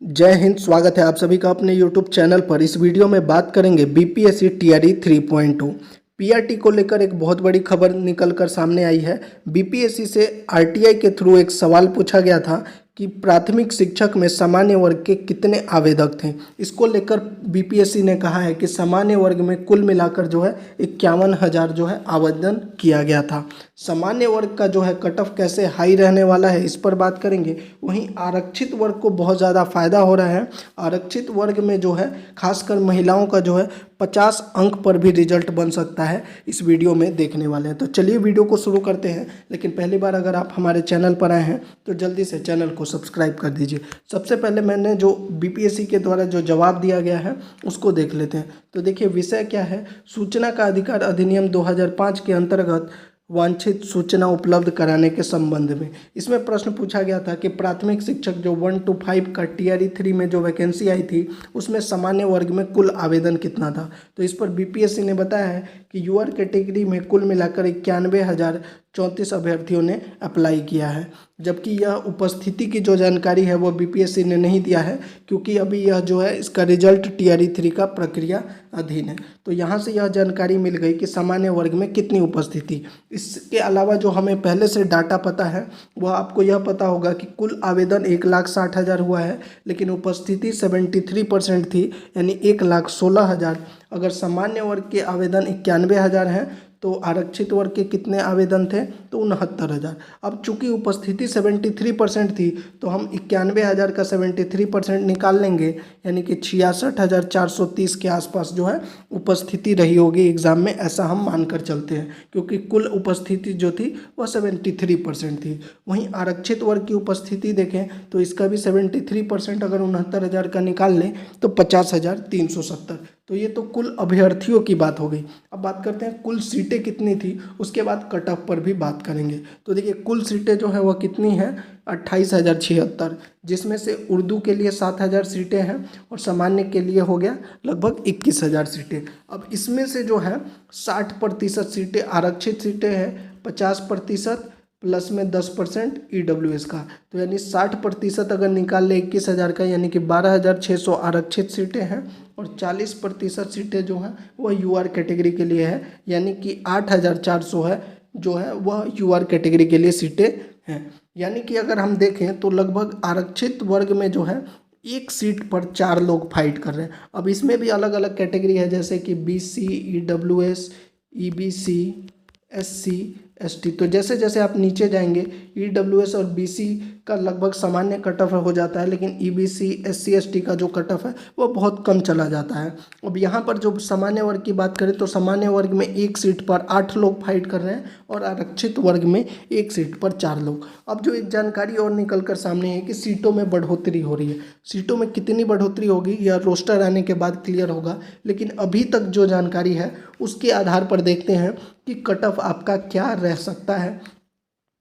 जय हिंद। स्वागत है आप सभी का अपने YouTube चैनल पर। इस वीडियो में बात करेंगे बीपीएससी टीआरई 3.2 पीआरटी को लेकर एक बहुत बड़ी खबर निकल कर सामने आई है। बीपीएससी से आरटीआई के थ्रू एक सवाल पूछा गया था कि प्राथमिक शिक्षक में सामान्य वर्ग के कितने आवेदक थे। इसको लेकर बीपीएससी ने कहा है कि सामान्य वर्ग में कुल मिलाकर जो है 51,000 जो है आवेदन किया गया था। सामान्य वर्ग का जो है कट ऑफ कैसे हाई रहने वाला है इस पर बात करेंगे। वहीं आरक्षित वर्ग को बहुत ज़्यादा फायदा हो रहा है। आरक्षित वर्ग में जो है खासकर महिलाओं का जो है 50 अंक पर भी रिजल्ट बन सकता है, इस वीडियो में देखने वाले हैं। तो चलिए वीडियो को शुरू करते हैं। लेकिन पहली बार अगर आप हमारे चैनल पर आए हैं तो जल्दी से चैनल को सब्सक्राइब कर दीजिए। सबसे पहले मैंने जो बीपीएससी के द्वारा जो जवाब दिया गया है उसको देख लेते हैं। तो देखिए विषय क्या है। सूचना का अधिकार अधिनियम 2005 के अंतर्गत वांछित सूचना उपलब्ध कराने के संबंध में इसमें प्रश्न पूछा गया था कि प्राथमिक शिक्षक जो 1 to 5 का टीआरई 3 में जो वैकेंसी आई थी उसमें सामान्य वर्ग में कुल आवेदन कितना था। तो इस पर बीपीएससी ने बताया है कि यूआर कैटेगरी में कुल मिलाकर 91,034 अभ्यर्थियों ने अप्लाई किया है। जबकि यह उपस्थिति की जो जानकारी है वो बीपीएससी ने नहीं दिया है, क्योंकि अभी यह जो है इसका रिजल्ट टीआरई 3 का प्रक्रिया अधीन है। तो यहाँ से यह जानकारी मिल गई कि सामान्य वर्ग में कितनी उपस्थिति। इसके अलावा जो हमें पहले से डाटा पता है वह आपको यह पता होगा कि कुल आवेदन 1,60,000 हुआ है, लेकिन उपस्थिति 73% थी, यानी 1,16,000। अगर सामान्य वर्ग के आवेदन 91,000 हैं तो आरक्षित वर्ग के कितने आवेदन थे, तो 69,000। अब चूंकि उपस्थिति 73% थी तो हम 91,000 का 73% निकाल लेंगे, यानी कि 66,430 के आसपास जो है उपस्थिति रही होगी एग्ज़ाम में, ऐसा हम मानकर चलते हैं, क्योंकि कुल उपस्थिति जो थी वह 73% थी। वहीं आरक्षित वर्ग की उपस्थिति देखें तो इसका भी 73%, अगर 69,000 का निकाल लें तो 50,370। तो ये तो कुल अभ्यर्थियों की बात हो गई। अब बात करते हैं कुल सीटें कितनी थी, उसके बाद कट ऑफ पर भी बात करेंगे। तो देखिए कुल सीटें जो है वह कितनी है, 28,076, जिसमें से उर्दू के लिए 7,000 सीटें हैं और सामान्य के लिए हो गया लगभग 21,000 सीटें। अब इसमें से जो है 60% सीटें आरक्षित सीटें हैं, 50% प्लस में 10% ईडब्ल्यूएस का। तो यानी 60% अगर निकाल ले 21,000 का, यानी कि 12,600 आरक्षित सीटें हैं और 40% सीटें जो हैं वह यूआर कैटेगरी के लिए है, यानी कि 8,400 है जो है वह यूआर कैटेगरी के लिए सीटें हैं। यानी कि अगर हम देखें तो लगभग आरक्षित वर्ग में जो है एक सीट पर 4 लोग फाइट कर रहे हैं। अब इसमें भी अलग अलग कैटेगरी है, जैसे कि BC, EWS, EBC, SC, ST. तो जैसे जैसे आप नीचे जाएंगे ईडब्ल्यूएस और बीसी का लगभग सामान्य कट ऑफ हो जाता है, लेकिन ईबीसी, एससी, एसटी का जो कट ऑफ है वो बहुत कम चला जाता है। अब यहाँ पर जो सामान्य वर्ग की बात करें तो सामान्य वर्ग में एक सीट पर 8 लोग फाइट कर रहे हैं और आरक्षित वर्ग में एक सीट पर 4 लोग। अब जो एक जानकारी और निकल कर सामने है कि सीटों में बढ़ोतरी हो रही है। सीटों में कितनी बढ़ोतरी होगी यह रोस्टर आने के बाद क्लियर होगा, लेकिन अभी तक जो जानकारी है उसके आधार पर देखते हैं कि कट ऑफ आपका क्या रह सकता है,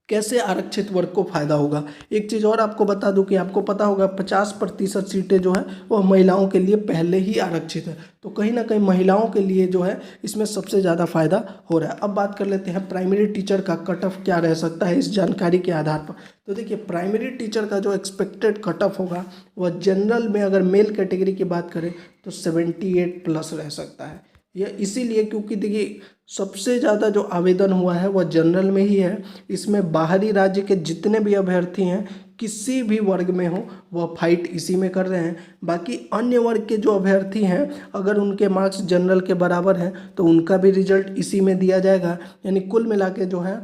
कैसे आरक्षित वर्ग को फायदा होगा। एक चीज़ और आपको बता दूं कि आपको पता होगा 50% सीटें जो है वह महिलाओं के लिए पहले ही आरक्षित है। तो कहीं ना कहीं महिलाओं के लिए जो है इसमें सबसे ज़्यादा फायदा हो रहा है। अब बात कर लेते हैं प्राइमरी टीचर का कट ऑफ क्या रह सकता है इस जानकारी के आधार पर। तो देखिए प्राइमरी टीचर का जो एक्सपेक्टेड कट ऑफ होगा वह जनरल में अगर मेल कैटेगरी की बात करें तो 78+ रह सकता है। यह इसीलिए क्योंकि देखिए सबसे ज़्यादा जो आवेदन हुआ है वह जनरल में ही है। इसमें बाहरी राज्य के जितने भी अभ्यर्थी हैं किसी भी वर्ग में हो वह फाइट इसी में कर रहे हैं। बाकी अन्य वर्ग के जो अभ्यर्थी हैं अगर उनके मार्क्स जनरल के बराबर हैं तो उनका भी रिजल्ट इसी में दिया जाएगा। यानी कुल मिला के जो है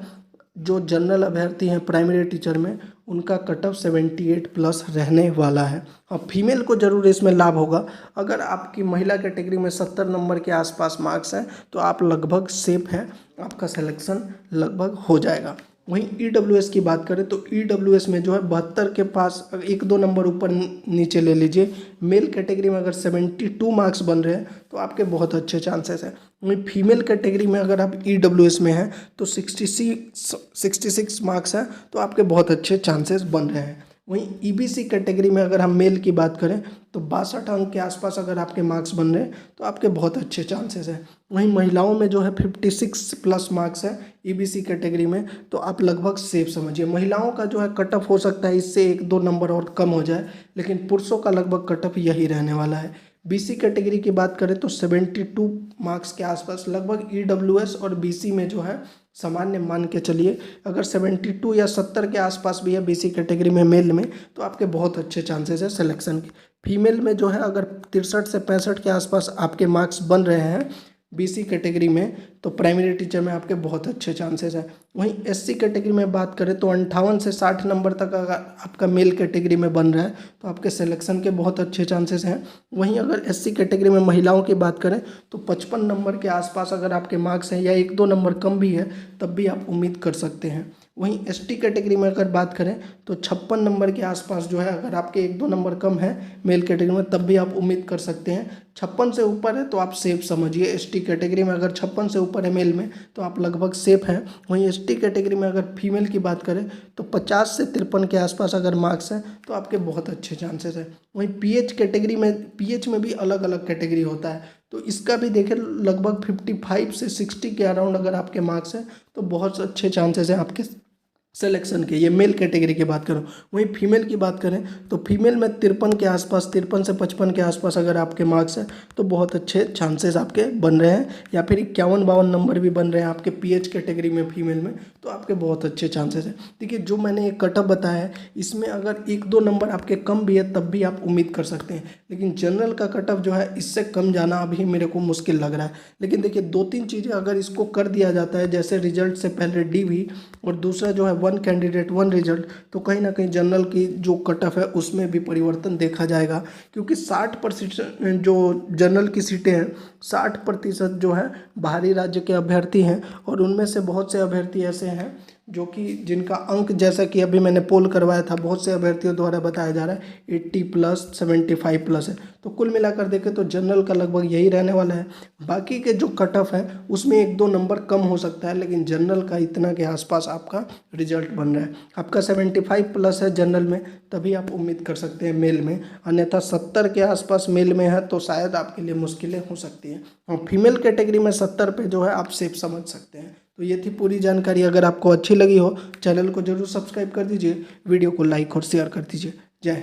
जो जनरल अभ्यर्थी हैं प्राइमरी टीचर में उनका कट ऑफ 78+ रहने वाला है। हाँ, फीमेल को जरूर इसमें लाभ होगा। अगर आपकी महिला कैटेगरी में 70 नंबर के आसपास मार्क्स हैं तो आप लगभग सेफ हैं, आपका सिलेक्शन लगभग हो जाएगा। वहीं ईडब्ल्यूएस की बात करें तो ईडब्ल्यूएस में जो है 72 के पास 1-2 नंबर ऊपर नीचे ले लीजिए। मेल कैटेगरी में अगर 72 मार्क्स बन रहे हैं तो आपके बहुत अच्छे चांसेस हैं। वहीं फीमेल कैटेगरी में अगर आप ईडब्ल्यूएस में हैं तो 66 मार्क्स हैं तो आपके बहुत अच्छे चांसेस बन रहे हैं। वहीं ईबीसी कैटेगरी में अगर हम मेल की बात करें तो 62 अंक के आसपास अगर आपके मार्क्स बन रहे हैं तो आपके बहुत अच्छे चांसेस हैं। वहीं महिलाओं में जो है 56 प्लस मार्क्स है ईबीसी कैटेगरी में, तो आप लगभग सेफ समझिए। महिलाओं का जो है कट ऑफ हो सकता है इससे 1-2 नंबर और कम हो जाए, लेकिन पुरुषों का लगभग कट ऑफ यही रहने वाला है। बीसी कैटेगरी की बात करें तो 72 मार्क्स के आसपास लगभग ईडब्ल्यूएस और बीसी में जो है सामान्य मान के चलिए। अगर 72 या 70 के आसपास भी है बीसी कैटेगरी में मेल में तो आपके बहुत अच्छे चांसेस है सिलेक्शन के। फीमेल में जो है अगर 63 से 65 के आसपास आपके मार्क्स बन रहे हैं बीसी कैटेगरी में तो प्राइमरी टीचर में आपके बहुत अच्छे चांसेस हैं। वहीं एससी कैटेगरी में बात करें तो 58 से 60 नंबर तक अगर आपका मेल कैटेगरी में बन रहा है तो आपके सिलेक्शन के बहुत अच्छे चांसेस हैं। वहीं अगर एससी कैटेगरी में महिलाओं की बात करें तो 55 नंबर के आसपास अगर आपके मार्क्स हैं या 1-2 नंबर कम भी है तब भी आप उम्मीद कर सकते हैं। वहीं एसटी कैटेगरी में अगर बात करें तो 56 नंबर के आसपास जो है अगर आपके 1-2 नंबर कम है मेल कैटेगरी में तब भी आप उम्मीद कर सकते हैं। 56 से ऊपर है तो आप सेफ समझिए। एसटी कैटेगरी में अगर 56 से ऊपर है मेल में तो आप लगभग सेफ हैं। वहीं एसटी कैटेगरी में अगर फीमेल की बात करें तो 50 से 53 के आसपास अगर मार्क्स हैं तो आपके बहुत अच्छे चांसेस हैं। वहीं पीएच कैटेगरी में पीएच में भी अलग अलग कैटेगरी होता है तो इसका भी देखें लगभग 55 से 60 के अराउंड अगर आपके मार्क्स हैं तो बहुत अच्छे चांसेस हैं आपके सिलेक्शन के। ये मेल कैटेगरी की बात करूँ। वहीं फीमेल की बात करें तो फीमेल में 53 के आसपास 53 से 55 के आसपास अगर आपके मार्क्स हैं तो बहुत अच्छे चांसेस आपके बन रहे हैं, या फिर 51-52 नंबर भी बन रहे हैं आपके पीएच कैटेगरी में फीमेल में तो आपके बहुत अच्छे चांसेस हैं। देखिए जो मैंने एक कटअप बताया है इसमें अगर 1-2 नंबर आपके कम भी है तब भी आप उम्मीद कर सकते हैं, लेकिन जनरल का कटअप जो है इससे कम जाना अभी मेरे को मुश्किल लग रहा है। लेकिन देखिए 2-3 चीज़ें अगर इसको कर दिया जाता है, जैसे रिजल्ट से पहले डीवी और दूसरा जो है 1 कैंडिडेट 1 रिजल्ट, तो कहीं ना कहीं जनरल की जो कट ऑफ है उसमें भी परिवर्तन देखा जाएगा। क्योंकि 60% जो जनरल की सीटें हैं 60% जो है बाहरी राज्य के अभ्यर्थी हैं और उनमें से बहुत से अभ्यर्थी ऐसे हैं जो कि जिनका अंक, जैसा कि अभी मैंने पोल करवाया था, बहुत से अभ्यर्थियों द्वारा बताया जा रहा है 80 प्लस 75 प्लस है। तो कुल मिलाकर देखें तो जनरल का लगभग यही रहने वाला है। बाकी के जो कट ऑफ है उसमें 1-2 नंबर कम हो सकता है, लेकिन जनरल का इतना के आसपास आपका रिजल्ट बन रहा है। आपका 75 प्लस है जनरल में तभी आप उम्मीद कर सकते हैं मेल में, अन्यथा 70 के आसपास मेल में है तो शायद आपके लिए मुश्किलें हो सकती हैं। और फीमेल कैटेगरी में 70 पे जो है आप सेफ समझ सकते हैं। तो ये थी पूरी जानकारी। अगर आपको अच्छी लगी हो चैनल को जरूर सब्सक्राइब कर दीजिए, वीडियो को लाइक और शेयर कर दीजिए। जय हिंद।